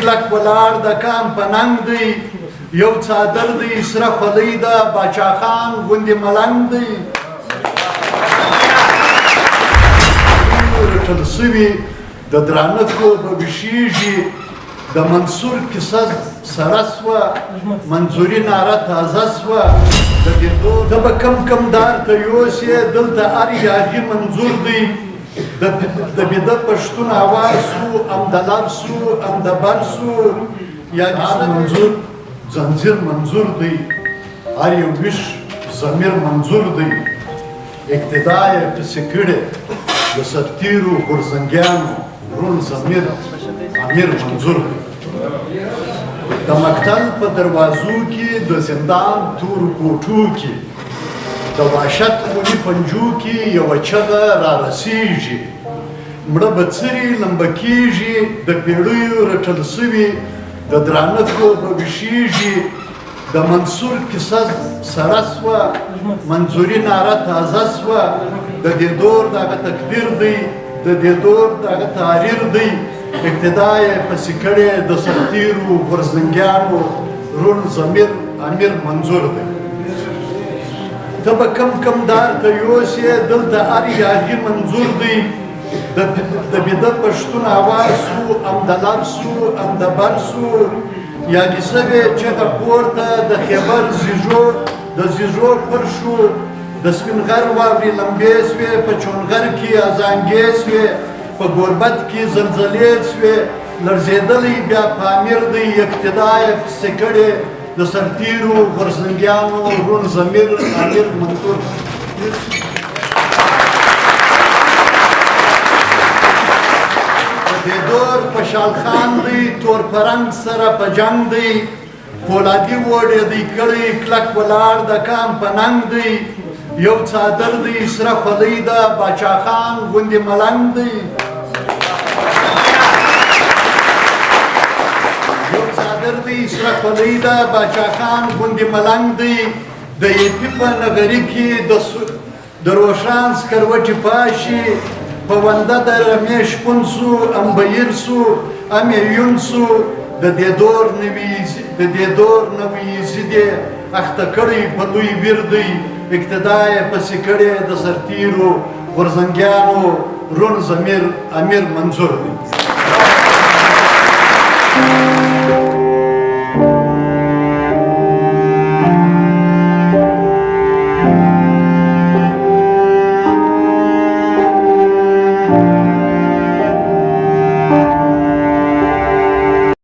کلک ولاړ د کام په ننګ دی یو څادر دی سره خولۍ ده باچا خان غوندې ملنګ دی رټل سوي د درانکو به ویشېږي د منصور کیسه سره سوه منظوري ناره تازه سوه ته به کم دار ته یوسې دلته هر یاغي منظور دی د بیده پښتون آواز سو ام د لب سو ام د بر سو یاغي منظور زنځیر منظور دی هر یو ویش ضمیر منظور دی اقتدا یې پسې کړې د سرتیرو غورځنګیانو رون ضمیر امیر منظور دی د مقتل په دروازو کې د زندان تورو کوټو کې د وحشت خوني پنجو کې یوه چغه رارسېږي مړه به څري لمبه کېږي د پیړیو رټل سوي د درانکو به ویشېږي د منصور کیسه سره سوه منظوري ناره تازه سوه د دې دور دغه تقدیر دی د دې دور دغه تحریر دی اقتدا یې پسې کړې د سرتیرو غورځنګیانو رون ضمیر امیر منظور دی ته به کم دار ته یوسې دلته هر یاغي منظور دی د بیده پښتون آواز سو ام د لب سو ام د بر سو یاغي سوې چغه پورته د خیبر د زیږو پر شو د سپین غر واورې لمبې سوې په چونغر کې ازانګې سوې په ګوربت کې زلزلې سوې لړزېدلی بیا پامیر دی اقتدا یې پسې کړې د سرتیرو غورځنګیانو رون ضمیر امیر منظور د دې دور خوشحال خان دی تور پرنګ سره په جنګ دی پولادي وړې دی کړی کلک ولاړ د کام په ننګ دی یو څادر دی سره خولۍ ده باچا خان غوندې ملنګ دی یو څادر دی سره خولۍ ده باچا خان غوندې ملنګ دی د ایپي په نغري کې د روښان سکروټې پاشي په ونده د رمې شپون سو ام بهیر سو ام یون سو د دې دور نوي ضدې اخته کړی په لوی ویر دی اقتدا یې پسې کړې د سرتیرو غورځنګیانو رون ضمیر امیر منظور دی